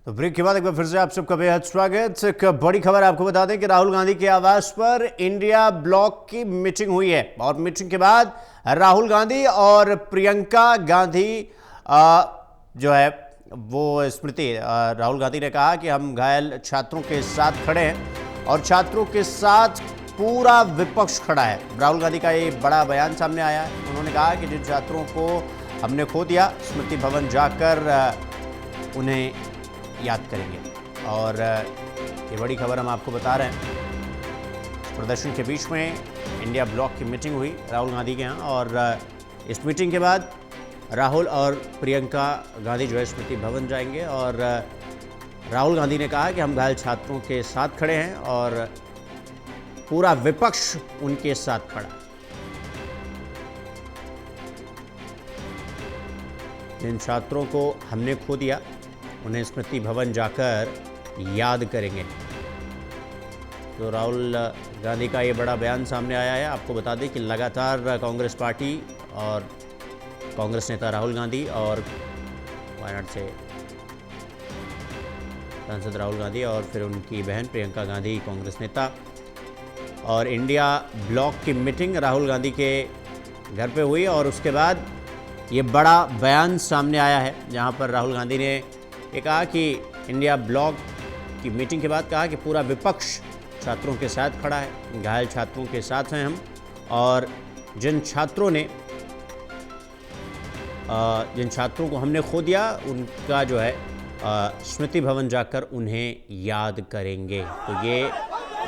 तो ब्रेक के बाद एक बार फिर से आप सबका बेहद स्वागत। एक बड़ी खबर आपको बता दें कि राहुल गांधी के आवास पर इंडिया ब्लॉक की मीटिंग हुई है और मीटिंग के बाद राहुल गांधी और प्रियंका गांधी जो है वो स्मृति राहुल गांधी ने कहा कि हम घायल छात्रों के साथ खड़े हैं और छात्रों के साथ पूरा विपक्ष खड़ा है। राहुल गांधी का ये बड़ा बयान सामने आया है। उन्होंने कहा कि जिन छात्रों को हमने खो दिया, स्मृति भवन जाकर उन्हें याद करेंगे। और ये बड़ी खबर हम आपको बता रहे हैं। प्रदर्शन के बीच में इंडिया ब्लॉक की मीटिंग हुई राहुल गांधी के यहाँ और इस मीटिंग के बाद राहुल और प्रियंका गांधी जो है स्मृति भवन जाएंगे और राहुल गांधी ने कहा कि हम घायल छात्रों के साथ खड़े हैं और पूरा विपक्ष उनके साथ खड़ा है। जिन छात्रों को हमने खो दिया उन्हें स्मृति भवन जाकर याद करेंगे। तो राहुल गांधी का ये बड़ा बयान सामने आया है। आपको बता दें कि लगातार कांग्रेस पार्टी और कांग्रेस नेता राहुल गांधी और वायनाड से सांसद राहुल गांधी और फिर उनकी बहन प्रियंका गांधी कांग्रेस नेता और इंडिया ब्लॉक की मीटिंग राहुल गांधी के घर पे हुई और उसके बाद ये बड़ा बयान सामने आया है जहां पर राहुल गांधी ने ये कहा कि इंडिया ब्लॉक की मीटिंग के बाद कहा कि पूरा विपक्ष छात्रों के साथ खड़ा है, घायल छात्रों के साथ हैं हम और जिन छात्रों को हमने खो दिया उनका जो है स्मृति भवन जाकर उन्हें याद करेंगे। तो ये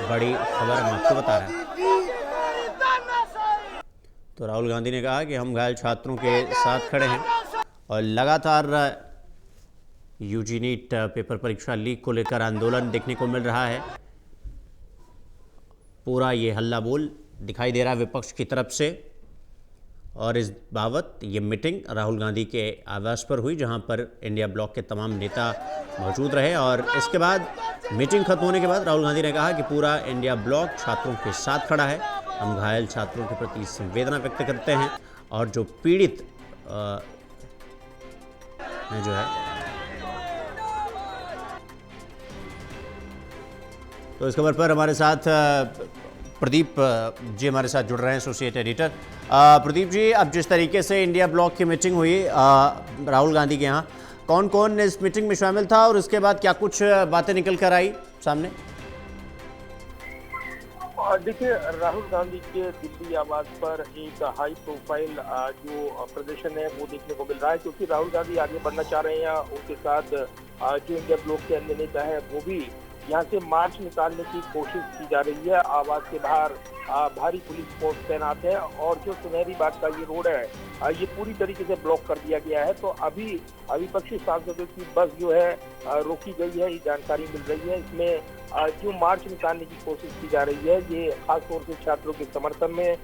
बड़ी खबर हम आपको बता रहे हैं। तो राहुल गांधी ने कहा कि हम घायल छात्रों के साथ खड़े हैं और लगातार यूजी नीट पेपर परीक्षा लीक को लेकर आंदोलन देखने को मिल रहा है। पूरा ये हल्ला बोल दिखाई दे रहा है विपक्ष की तरफ से और इस बाबत ये मीटिंग राहुल गांधी के आवास पर हुई जहां पर इंडिया ब्लॉक के तमाम नेता मौजूद रहे और इसके बाद मीटिंग खत्म होने के बाद राहुल गांधी ने कहा कि पूरा इंडिया ब्लॉक छात्रों के साथ खड़ा है। हम घायल छात्रों के प्रति संवेदना व्यक्त करते हैं और जो पीड़ित जो है तो इस खबर पर हमारे साथ प्रदीप जी हमारे साथ जुड़ रहे हैं, एसोसिएट एडिटर। प्रदीप जी, अब जिस तरीके से इंडिया ब्लॉक की मीटिंग हुई राहुल गांधी के यहाँ, कौन कौन इस मीटिंग में शामिल था और उसके बाद क्या कुछ बातें निकल कर आई सामने? देखिए, राहुल गांधी के दिल्ली आवास पर एक हाई प्रोफाइल जो प्रदर्शन है वो देखने को मिल रहा है क्योंकि राहुल गांधी आगे बढ़ना चाह रहे हैं। उनके साथ जो इंडिया ब्लॉक के अन्य नेता है वो भी यहाँ से मार्च निकालने की कोशिश की जा रही है। आवास के बाहर भारी पुलिस फोर्स तैनात है और जो सुनहरी बाग का ये रोड है ये पूरी तरीके से ब्लॉक कर दिया गया है। तो अभी विपक्षी सांसदों की बस जो है रोकी गई है, ये जानकारी मिल रही है। इसमें जो मार्च निकालने की कोशिश की जा रही है ये खासतौर से छात्रों के समर्थन में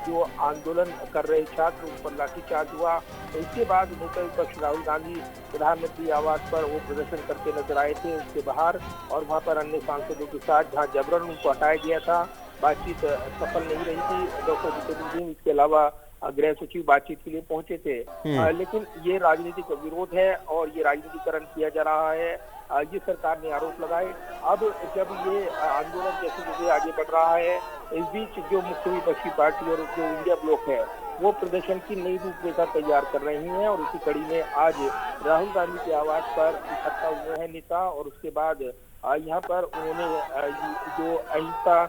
जो आंदोलन कर रहे छात्र उन पर लाठीचार्ज हुआ। इसके बाद नेता विपक्ष राहुल गांधी प्रधानमंत्री आवास पर वो प्रदर्शन करते नजर आए थे उसके बाहर और वहां पर अन्य सांसदों के साथ जहां जबरन उनको हटाया गया था। बातचीत सफल नहीं रही थी। डॉक्टर जितेंद्र सिंह इसके अलावा गृह सचिव बातचीत के लिए पहुंचे थे लेकिन ये राजनीतिक विरोध है और ये राजनीतिकरण किया जा रहा है, ये सरकार ने आरोप लगाए। अब जब ये आंदोलन जैसे जैसे आगे बढ़ रहा है इस बीच जो मुख्य विपक्षी पार्टी और जो इंडिया ब्लॉक है वो प्रदर्शन की नई रूपरेखा तैयार कर रही हैं और इसी कड़ी में आज राहुल गांधी के आवास पर इकट्ठा हुए हैं नेता और उसके बाद यहाँ पर उन्होंने जो अहिंसा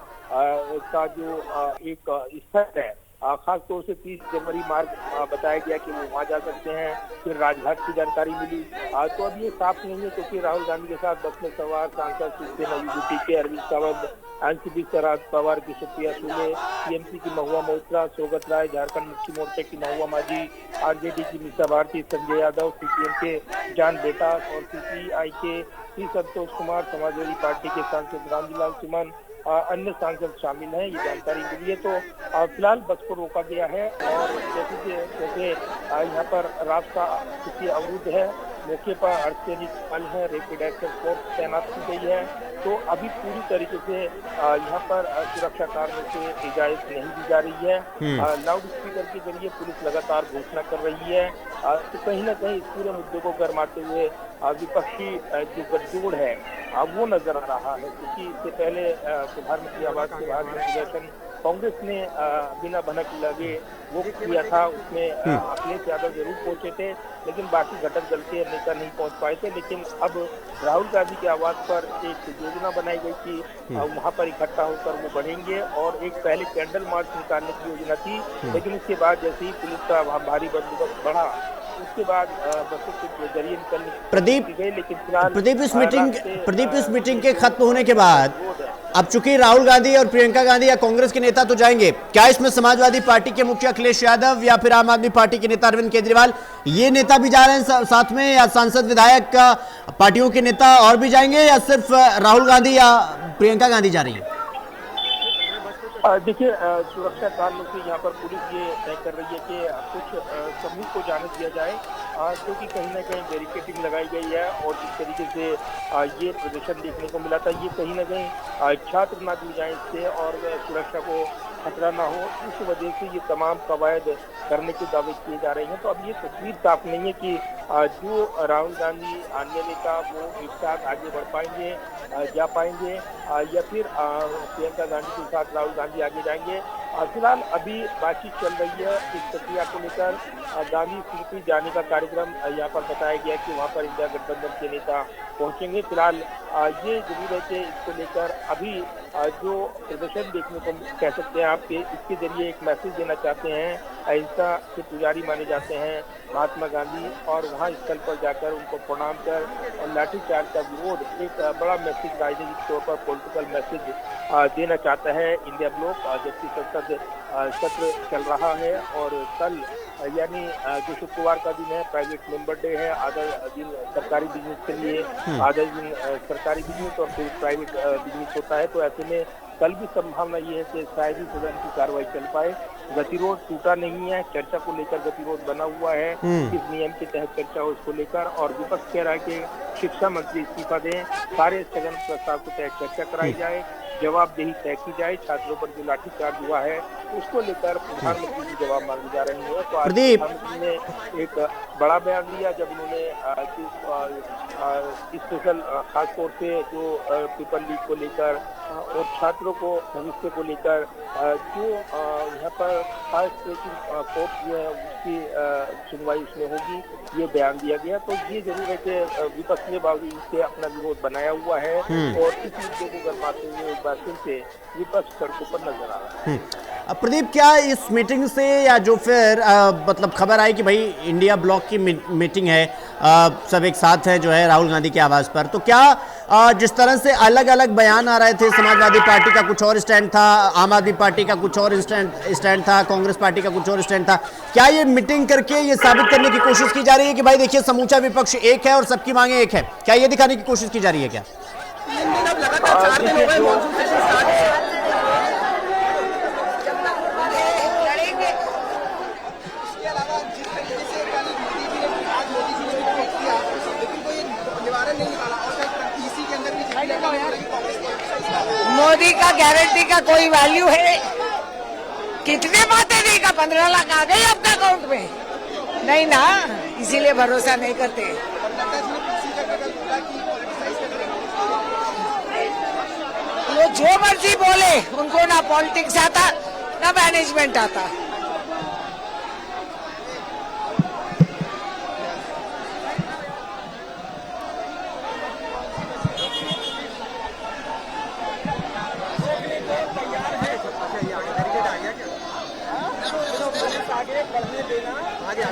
का जो एक स्तर है खासतौर से 30 जनवरी मार्ग बताया गया कि वो वहाँ जा सकते हैं। फिर राजघाट की जानकारी मिली तो अब ये साफ नहीं है क्योंकि राहुल गांधी के साथ बस में सवार सांसद शिवसेना यूडीपी के अरविंद सावंत, एनसीपी शरद पवार की सुप्रिया सुले, टीएमसी की महुआ मोइत्रा, सोगत राय, झारखंड मुक्ति मोर्चा की महुआ माझी, आरजेडी की मीसा भारती, संजय यादव, सीपीएम के जान बेटा और सीपीआई के श्री संतोष कुमार, समाजवादी पार्टी के सांसद रामजीलाल सुमन, अन्य सांसद शामिल हैं। ये जानकारी मिली है। तो फिलहाल बस को रोका गया है और जैसे यहाँ पर रास्ता स्थिति अवरुद्ध है मौके पर अर्धसैनिक बल है, रैपिड एक्शन फोर्स तैनात की गई है। तो अभी पूरी तरीके से यहाँ पर सुरक्षा कारणों से इजाजत नहीं दी जा रही है। लाउड स्पीकर के जरिए पुलिस लगातार घोषणा कर रही है। तो कहीं ना कहीं इस पूरे मुद्दे को गरमाते हुए विपक्षी जो गठजोड़ है वो नजर आ रहा है, क्योंकि इससे पहले प्रधानमंत्री आवास के बाहर प्रदर्शन कांग्रेस ने बिना भनक लगे वो किया था। उसमें अखिलेश यादव जरूर पहुंचे थे, लेकिन बाकी घटक दल के नेता नहीं पहुंच पाए थे। लेकिन अब राहुल गांधी के आवास पर एक योजना बनाई गई कि वहां पर इकट्ठा होकर वो बढ़ेंगे, और एक पहले कैंडल मार्च निकालने की योजना थी, लेकिन उसके बाद जैसे ही पुलिस का भारी बंदोबस्त बढ़ा, उसके बाद बसों के जरिए निकलने प्रदीप इस मीटिंग के खत्म होने के बाद अब चूंकि राहुल गांधी और प्रियंका गांधी या कांग्रेस के नेता तो जाएंगे, क्या इसमें समाजवादी पार्टी के मुखिया अखिलेश यादव या फिर आम आदमी पार्टी के नेता अरविंद केजरीवाल ये नेता भी जा रहे हैं साथ में, या सांसद विधायक पार्टियों के नेता और भी जाएंगे, या सिर्फ राहुल गांधी या प्रियंका गांधी जा रही है? देखिए, सुरक्षा कारणों से यहाँ पर पुलिस ये तय कर रही है कि कुछ समूह को जाने दिया जाए, क्योंकि कहीं ना कहीं बैरिकेडिंग लगाई गई है। और जिस तरीके से ये प्रदर्शन देखने को मिला था, ये कहीं ना कहीं छात्र ना जुड़ जाए इससे और सुरक्षा को खतरा ना हो, इस वजह से ये तमाम कवायद करने के दावे किए जा रहे हैं। तो अब ये तस्वीर साफ नहीं है कि जो राहुल गांधी अन्य नेता वो एक साथ आगे बढ़ पाएंगे, जा पाएंगे, या फिर प्रियंका गांधी के साथ राहुल गांधी आगे जाएंगे। फिलहाल अभी बातचीत चल रही है इस प्रक्रिया को लेकर। गांधी स्मृति जाने का कार्यक्रम यहाँ पर बताया गया कि वहाँ पर इंडिया गठबंधन के नेता पहुंचेंगे। फिलहाल ये जरूर है कि इसको लेकर अभी जो प्रदर्शन देखने को कह सकते हैं आपके, इसके जरिए एक मैसेज देना चाहते हैं। अहिंसा के पुजारी माने जाते हैं महात्मा गांधी, और वहाँ स्थल पर जाकर उनको प्रणाम कर और लाठीचार्ज का विरोध, एक बड़ा मैसेज राजनीतिक तौर पर पॉलिटिकल मैसेज देना चाहता है इंडिया ब्लॉक। जबकि संसद सत्र चल रहा है और कल यानी जो शुक्रवार का दिन है प्राइवेट मेंबर डे है, आधा दिन सरकारी बिजनेस के लिए, आधा दिन सरकारी बिजनेस और फिर प्राइवेट बिजनेस होता है। तो ऐसे में कल भी संभावना ये है कि शायद ही सदन की कार्रवाई चल पाए। गतिरोध टूटा नहीं है, चर्चा को लेकर गतिरोध बना हुआ है, किस नियम के तहत चर्चा हो इसको लेकर। और विपक्ष कह रहा है कि शिक्षा मंत्री इस्तीफा दें, सारे स्थगन प्रस्ताव के तहत चर्चा कराई जाए, जवाबदेही तय की जाए। छात्रों पर जो लाठीचार्ज हुआ है उसको लेकर प्रधानमंत्री की जवाब मांगी जा रही है। तो आज प्रधानमंत्री ने एक बड़ा बयान दिया जब उन्होंने स्पेशल खासतौर से जो पेपर लीक को लेकर और छात्रों को भविष्य को लेकर जो यहाँ पर खास ट्रेकिंग कोर्ट जो है उसकी सुनवाई उसमें होगी, ये बयान दिया गया। तो ये जरूर है कि विपक्ष ने बावजूद इससे अपना विरोध बनाया हुआ है और इस मुद्दे को गरमाते हुए एक बार फिर से विपक्ष सड़कों पर नजर आ रहा है। प्रदीप, क्या इस मीटिंग से या जो फिर मतलब खबर आई कि भाई इंडिया ब्लॉक की मीटिंग है, सब एक साथ है जो है राहुल गांधी के आवास पर, तो क्या जिस तरह से अलग अलग बयान आ रहे थे, समाजवादी पार्टी का कुछ और स्टैंड था, आम आदमी पार्टी का कुछ और स्टैंड था, कांग्रेस पार्टी का कुछ और स्टैंड था, क्या ये मीटिंग करके ये साबित करने की कोशिश की जा रही है कि भाई देखिए समूचा विपक्ष एक है और सबकी मांगे एक है? क्या ये दिखाने की कोशिश की जा रही है क्या? मोदी का गारंटी का कोई वैल्यू है? कितने बातें देगा? 15 लाख आ गए आपके अकाउंट में? नहीं ना, इसीलिए भरोसा नहीं करते। वो जो मर्जी बोले, उनको ना पॉलिटिक्स आता ना मैनेजमेंट आता। आगे बढ़ने देना, आगे